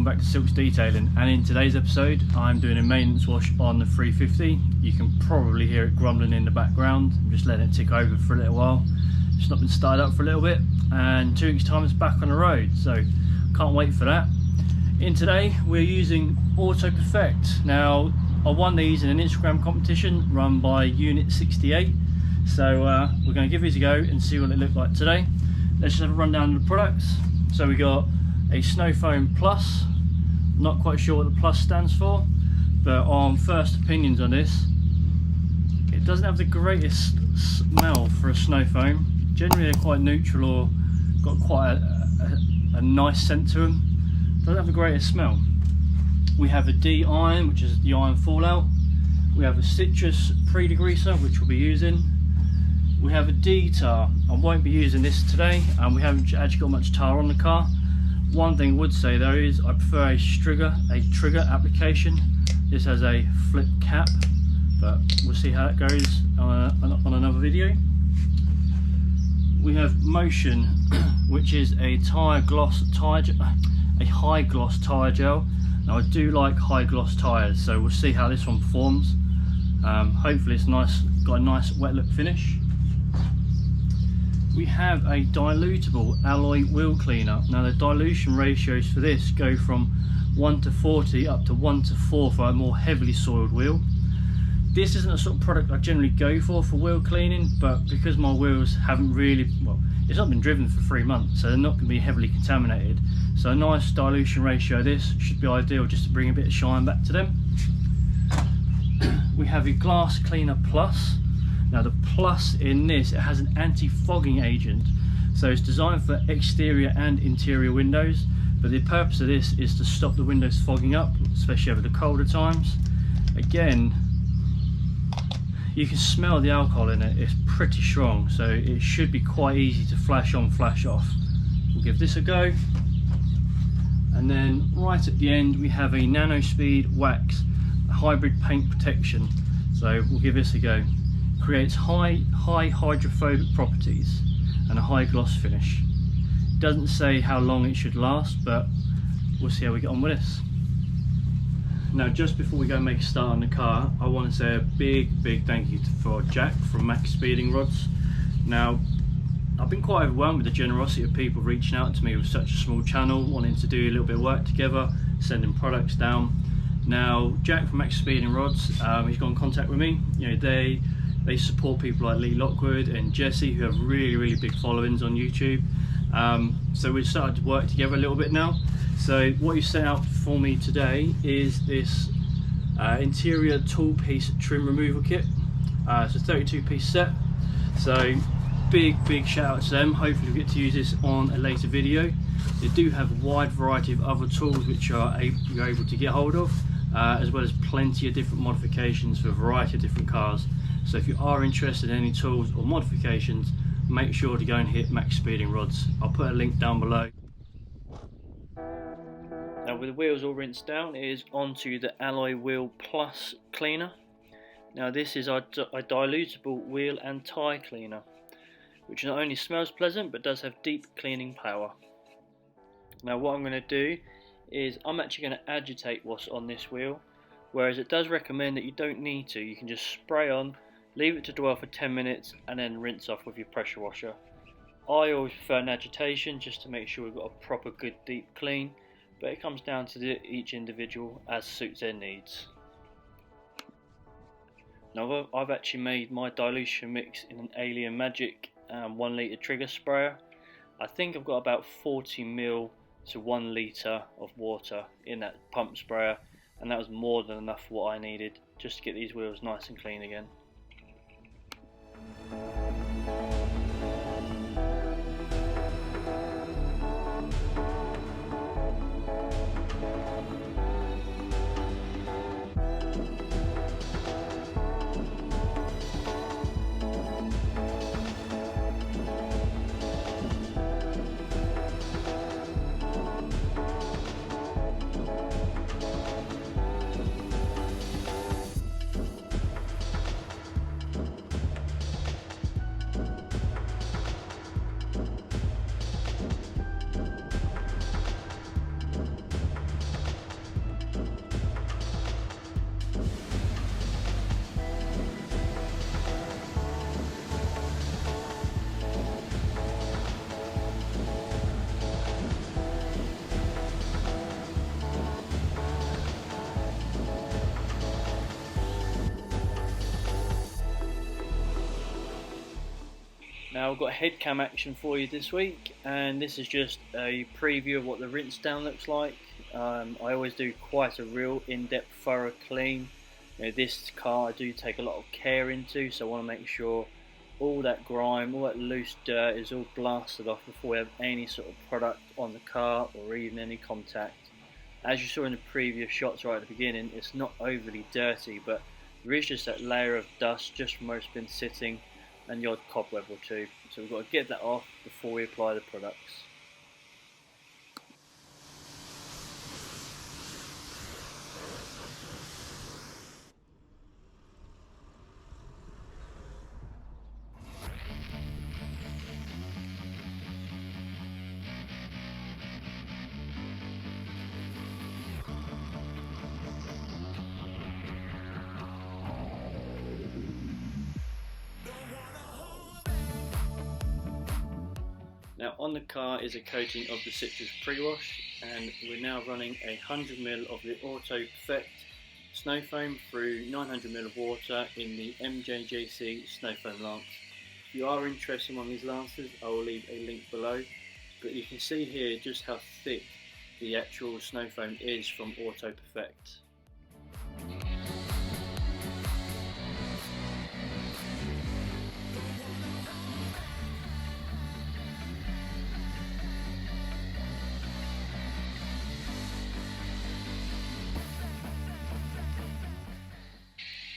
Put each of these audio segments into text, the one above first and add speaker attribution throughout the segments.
Speaker 1: back to Silk's Detailing, and in today's episode I'm doing a maintenance wash on the 350. You can probably hear it grumbling in the background. I'm just letting it tick over for a little while. It's not been started up for a little bit, and 2 weeks time it's back on the road, so can't wait for that. In today we're using Autoperfekt. Now I won these in an Instagram competition run by Unit 68, so we're going to give these a go and see what they look like today. Let's just have a rundown of the products. So we got a Snow Foam Plus. Not quite sure what the plus stands for, but on first opinions on this, it doesn't have the greatest smell for a snow foam. Generally they're quite neutral or got quite a nice scent to them. Doesn't have the greatest smell. We have a D iron, which is the iron fallout. We have a citrus pre-degreaser, which we'll be using. We have a D tar. I won't be using this today, and we haven't actually got much tar on the car. One thing I would say though is I prefer a trigger application. This has a flip cap, but we'll see how it goes on another video. We have Motion, which is a high gloss tire gel. Now I do like high gloss tires, so we'll see how this one performs. Hopefully it's nice, got a nice wet look finish. We have a dilutable alloy wheel cleaner. Now the dilution ratios for this go from 1:40 up to 1:4 for a more heavily soiled wheel. This isn't a sort of product I generally go for wheel cleaning, but because my wheels haven't really, well, it's not been driven for 3 months, so they're not going to be heavily contaminated. So a nice dilution ratio of this should be ideal just to bring a bit of shine back to them. We have a Glass Cleaner Plus. Now the plus in this, it has an anti-fogging agent, so it's designed for exterior and interior windows, but the purpose of this is to stop the windows fogging up, especially over the colder times. Again, you can smell the alcohol in it. It's pretty strong, so it should be quite easy to flash on, flash off. We'll give this a go. And then right at the end we have a Nano Speed Wax, a hybrid paint protection, so we'll give this a go. Creates high hydrophobic properties and a high gloss finish. Doesn't say how long it should last, but we'll see how we get on with this. Now just before we go make a start on the car, I want to say a big thank you for Jack from maxspeedingrods. Now I've been quite overwhelmed with the generosity of people reaching out to me with such a small channel, wanting to do a little bit of work together, sending products down. Now Jack from maxspeedingrods, he's got in contact with me. You know, they support people like Lee Lockwood and Jesse, who have really big followings on YouTube. So we've started to work together a little bit now. So what you sent out for me today is this interior tool piece trim removal kit. It's a 32-piece set. So big shout out to them. Hopefully we'll get to use this on a later video. They do have a wide variety of other tools which you're able to get hold of, as well as plenty of different modifications for a variety of different cars. So if you are interested in any tools or modifications, make sure to go and hit maxspeedingrods. I'll put a link down below. Now with the wheels all rinsed down, it is onto the Alloy Wheel Plus cleaner. Now this is a dilutable wheel and tyre cleaner, which not only smells pleasant but does have deep cleaning power. Now what I'm going to do is I'm actually going to agitate what's on this wheel, whereas it does recommend that you don't need to. You can just spray on, leave it to dwell for 10 minutes and then rinse off with your pressure washer. I always prefer an agitation just to make sure we've got a proper good deep clean, but it comes down to each individual as suits their needs. Now I've actually made my dilution mix in an Alien Magic 1 litre trigger sprayer. I think I've got about 40 ml to 1 litre of water in that pump sprayer, and that was more than enough for what I needed just to get these wheels nice and clean again. Now I've got head cam action for you this week, and this is just a preview of what the rinse down looks like. I always do quite a real in-depth thorough clean. This car I do take a lot of care into, so I want to make sure all that grime, all that loose dirt is all blasted off before we have any sort of product on the car or even any contact. As you saw in the previous shots right at the beginning, it's not overly dirty, but there is just that layer of dust just from where it's been sitting and the odd cobweb or two. So we've got to get that off before we apply the products. Now on the car is a coating of the citrus pre-wash, and we're now running 100ml of the Autoperfekt snow foam through 900ml of water in the MJJC snow foam lance. If you are interested in one of these lances, I will leave a link below, but you can see here just how thick the actual snow foam is from Autoperfekt.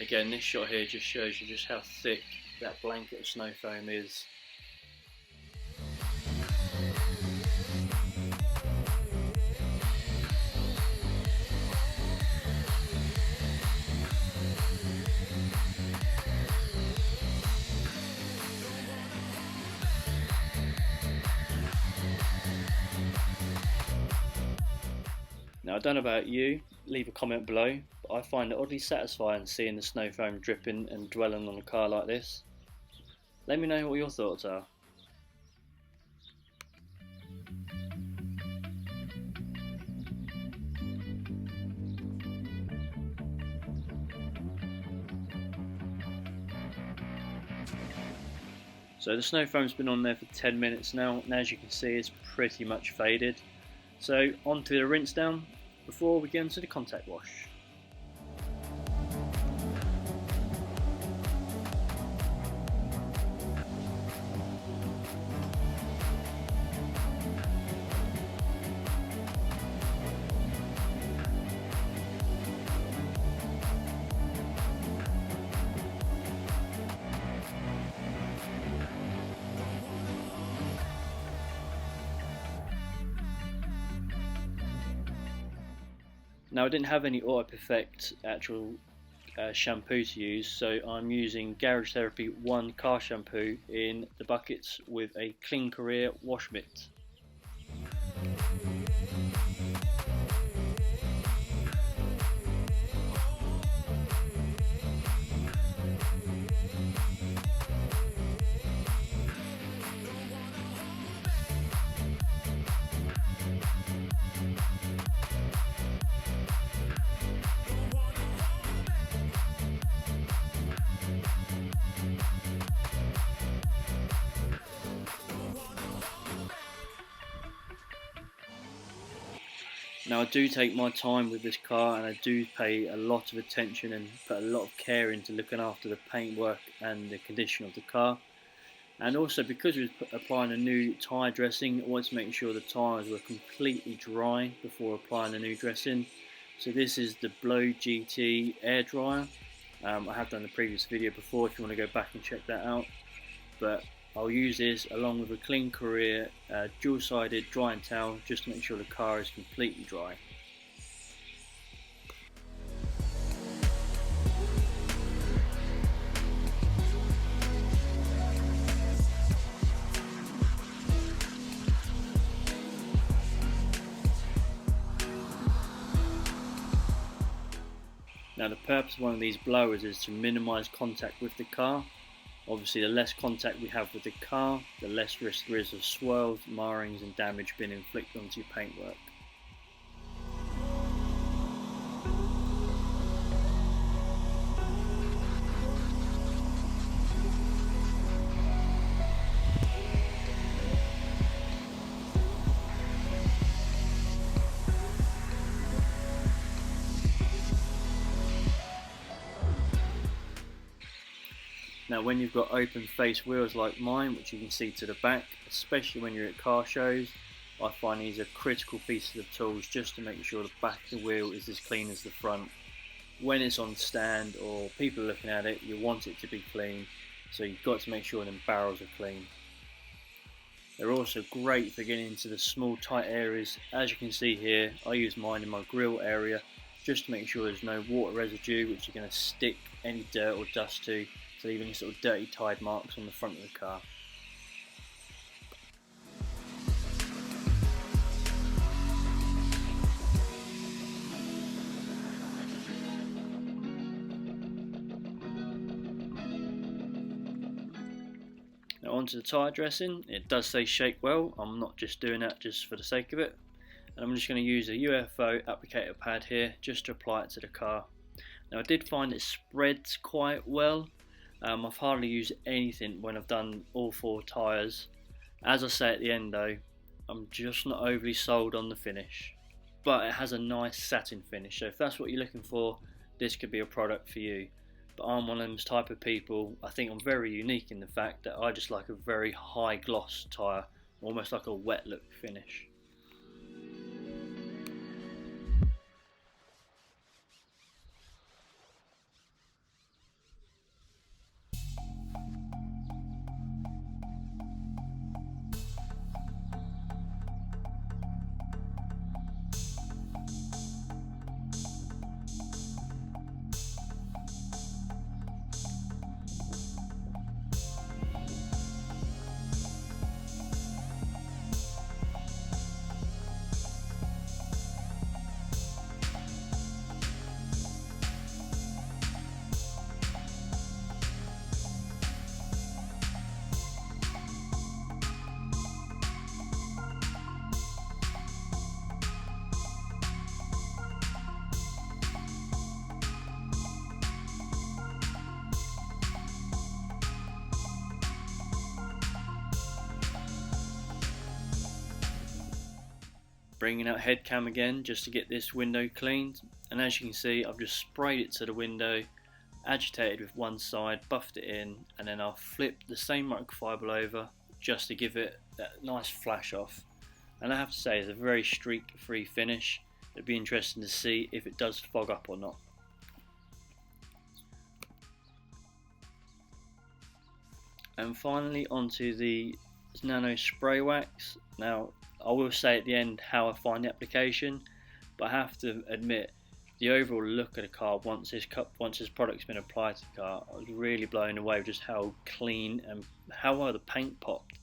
Speaker 1: Again, this shot here just shows you just how thick that blanket of snow foam is. Now I don't know about you, leave a comment below, but I find it oddly satisfying seeing the snow foam dripping and dwelling on a car like this. Let me know what your thoughts are. So the snow foam's been on there for 10 minutes now, and as you can see it's pretty much faded. So on to the rinse down before we get into the contact wash. Now I didn't have any Autoperfekt actual shampoo to use, so I'm using Garage Therapy 1 car shampoo in the buckets with a Clean Career wash mitt. Now I do take my time with this car, and I do pay a lot of attention and put a lot of care into looking after the paintwork and the condition of the car. And also, because we were applying a new tyre dressing, I wanted to make sure the tyres were completely dry before applying the new dressing. So this is the Blow GT air dryer. I have done the previous video before if you want to go back and check that out. But I'll use this along with a Clean Career dual-sided drying towel just to make sure the car is completely dry. Now the purpose of one of these blowers is to minimise contact with the car. Obviously the less contact we have with the car, the less risk there is of swirls, marrings and damage being inflicted onto your paintwork. Now when you've got open face wheels like mine, which you can see to the back, especially when you're at car shows, I find these are critical pieces of tools just to make sure the back of the wheel is as clean as the front. When it's on stand or people are looking at it, you want it to be clean, so you've got to make sure them barrels are clean. They're also great for getting into the small tight areas. As you can see here, I use mine in my grill area just to make sure there's no water residue which you're going to stick any dirt or dust to, leaving any sort of dirty tide marks on the front of the car. Now onto the tyre dressing. It does say shake well. I'm not just doing that just for the sake of it. And I'm just going to use a UFO applicator pad here just to apply it to the car. Now I did find it spreads quite well. I've hardly used anything when I've done all 4 tyres. As I say at the end though, I'm just not overly sold on the finish. But it has a nice satin finish, so if that's what you're looking for, this could be a product for you. But I'm one of those type of people, I think I'm very unique in the fact that I just like a very high gloss tyre, almost like a wet look finish. Bringing out head cam again just to get this window cleaned, and as you can see I've just sprayed it to the window, agitated with one side, buffed it in, and then I'll flip the same microfiber over just to give it that nice flash off. And I have to say it's a very streak free finish. It'd be interesting to see if it does fog up or not. And finally onto the nano spray wax. Now I will say at the end how I find the application, but I have to admit the overall look of the car once this product's been applied to the car, I was really blown away with just how clean and how well the paint popped.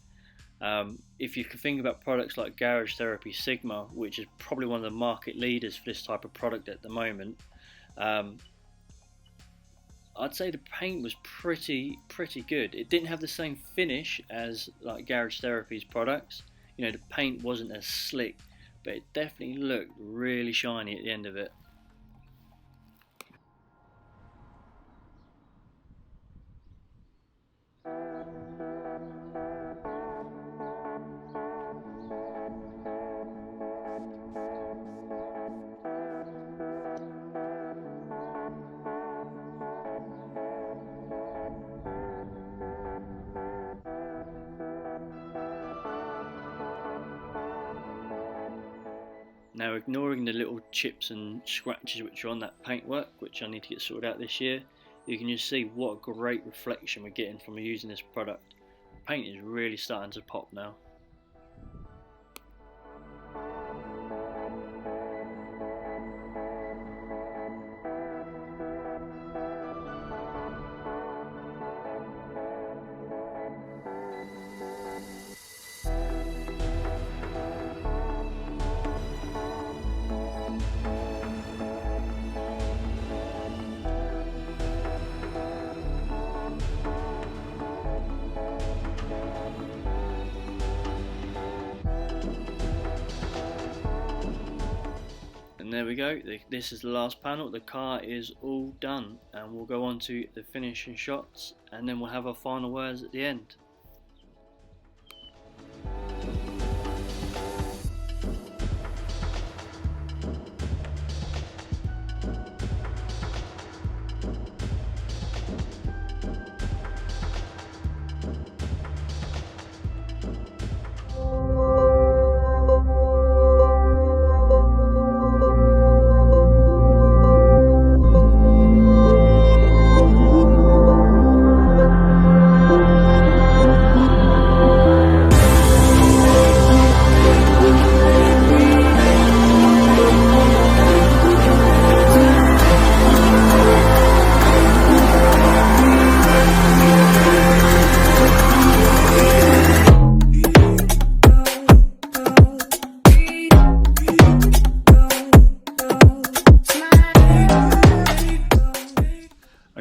Speaker 1: If you can think about products like Garage Therapy Sigma, which is probably one of the market leaders for this type of product at the moment, I'd say the paint was pretty good. It didn't have the same finish as like Garage Therapy's products. You know, the paint wasn't as slick, but it definitely looked really shiny at the end of it. Now, ignoring the little chips and scratches which are on that paintwork, which I need to get sorted out this year, you can just see what a great reflection we're getting from using this product. The paint is really starting to pop now. And there we go, this is the last panel. The car is all done, and we'll go on to the finishing shots, and then we'll have our final words at the end.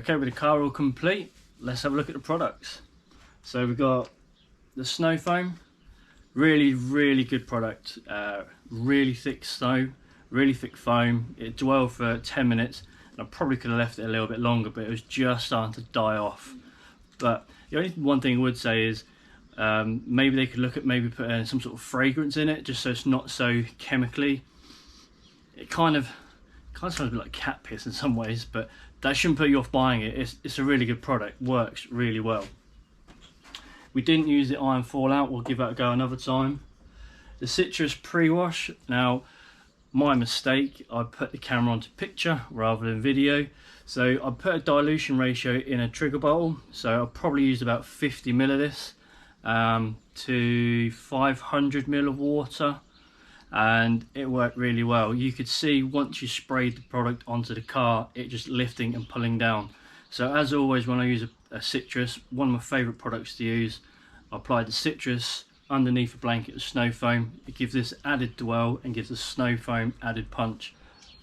Speaker 1: Okay, with the car all complete, let's have a look at the products. So we've got the snow foam, really good product, really thick snow, really thick foam. It dwelled for 10 minutes and I probably could have left it a little bit longer, but it was just starting to die off. But the only one thing I would say is maybe they could look at maybe putting some sort of fragrance in it, just so it's not so chemically. It kind of sounds a bit like cat piss in some ways, but that shouldn't put you off buying it. It's a really good product, works really well. We didn't use the iron fallout, we'll give that a go another time. The citrus pre-wash, now my mistake, I put the camera onto picture rather than video. So I put a dilution ratio in a trigger bottle, so I probably used about 50 ml of this to 500 ml of water, and it worked really well. You could see once you sprayed the product onto the car, it just lifting and pulling down. So as always, when I use a citrus, one of my favourite products to use, I apply the citrus underneath a blanket of snow foam. It gives this added dwell and gives the snow foam added punch.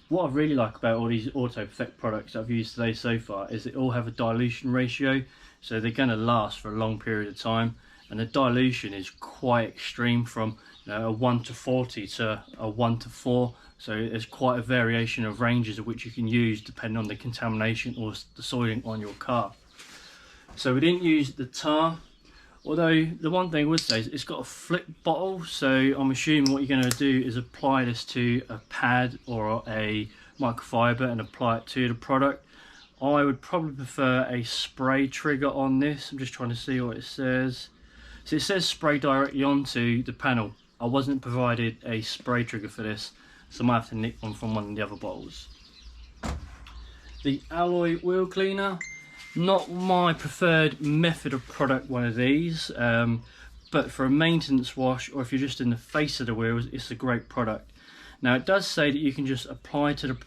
Speaker 1: What I really like about all these Autoperfekt products that I've used today so far is they all have a dilution ratio, so they're going to last for a long period of time, and the dilution is quite extreme, from a 1 to 40 to a 1 to 4, so there's quite a variation of ranges of which you can use depending on the contamination or the soiling on your car. So we didn't use the tar, although the one thing I would say is it's got a flip bottle, so I'm assuming what you're going to do is apply this to a pad or a microfiber and apply it to the product. I would probably prefer a spray trigger on this. I'm just trying to see what it says. So it says spray directly onto the panel. I wasn't provided a spray trigger for this, so I might have to nick one from one of the other bottles. The alloy wheel cleaner, not my preferred method of product, one of these, but for a maintenance wash, or if you're just in the face of the wheels, it's a great product. Now it does say that you can just apply to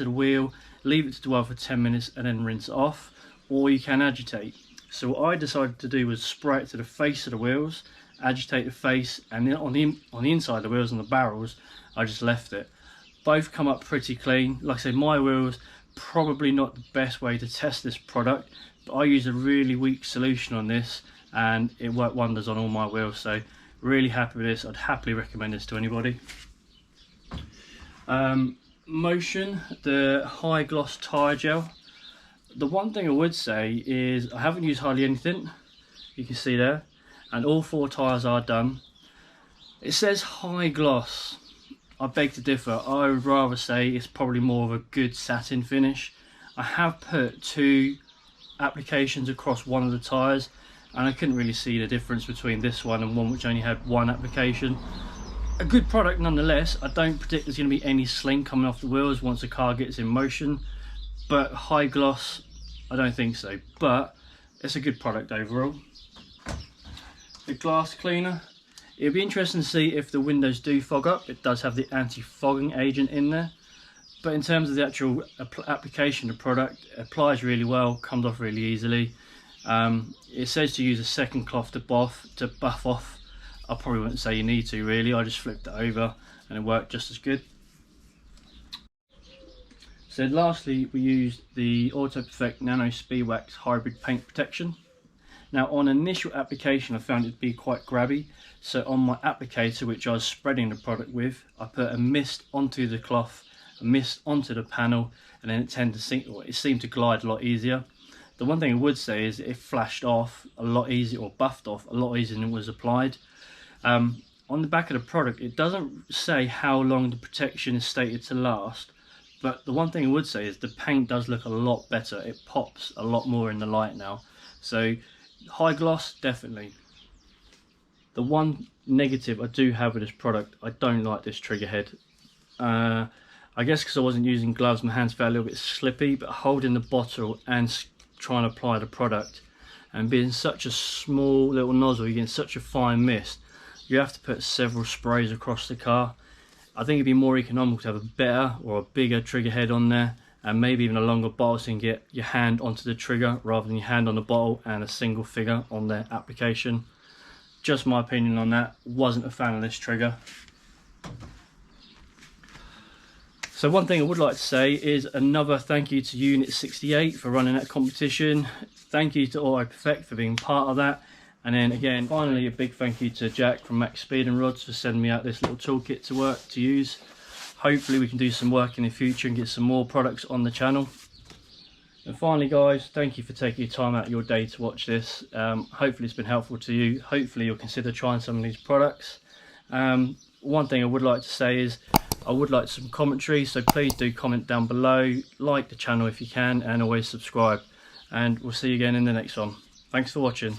Speaker 1: the wheel, leave it to dwell for 10 minutes and then rinse it off, or you can agitate. So what I decided to do was spray it to the face of the wheels, agitate the face, and then on the inside of the wheels, on the barrels, I just left it. Both come up pretty clean. Like I say, my wheels, probably not the best way to test this product, but I used a really weak solution on this and it worked wonders on all my wheels, so really happy with this. I'd happily recommend this to anybody. Motion, the high gloss tire gel. The one thing I would say is I haven't used hardly anything, you can see there, and all 4 tyres are done. It says high gloss. I beg to differ. I would rather say it's probably more of a good satin finish. I have put 2 applications across one of the tyres and I couldn't really see the difference between this one and one which only had 1 application. A good product nonetheless. I don't predict there's going to be any sling coming off the wheels once the car gets in motion, but high gloss, I don't think so, but it's a good product overall. The glass cleaner, it'll be interesting to see if the windows do fog up. It does have the anti-fogging agent in there, but in terms of the actual application of the product, it applies really well, comes off really easily. It says to use a second cloth to buff off. I probably wouldn't say you need to really. I just flipped it over and it worked just as good. So lastly, we used the Autoperfekt Nano Speed Wax Hybrid Paint Protection. Now on initial application I found it to be quite grabby, so on my applicator, which I was spreading the product with, I put a mist onto the cloth, a mist onto the panel, and then it seemed to glide a lot easier. The one thing I would say is it flashed off a lot easier, or buffed off a lot easier than it was applied. On the back of the product it doesn't say how long the protection is stated to last, but the one thing I would say is the paint does look a lot better. It pops a lot more in the light now. So high gloss, definitely. The one negative I do have with this product, I don't like this trigger head. I guess because I wasn't using gloves, my hands felt a little bit slippy, but holding the bottle and trying to apply the product and being such a small little nozzle, you're getting such a fine mist, you have to put several sprays across the car. I think it'd be more economical to have a better or a bigger trigger head on there, and maybe even a longer bottle so you can get your hand onto the trigger rather than your hand on the bottle and a single figure on the application. Just my opinion on that. Wasn't a fan of this trigger. So one thing I would like to say is another thank you to Unit 68 for running that competition. Thank you to Autoperfekt for being part of that. And then again, finally a big thank you to Jack from maxspeedingrods for sending me out this little toolkit to use. Hopefully we can do some work in the future and get some more products on the channel. And finally guys, thank you for taking your time out of your day to watch this. Hopefully it's been helpful to you. Hopefully you'll consider trying some of these products. One thing I would like to say is I would like some commentary, so please do comment down below, like the channel if you can, and always subscribe. And we'll see you again in the next one. Thanks for watching.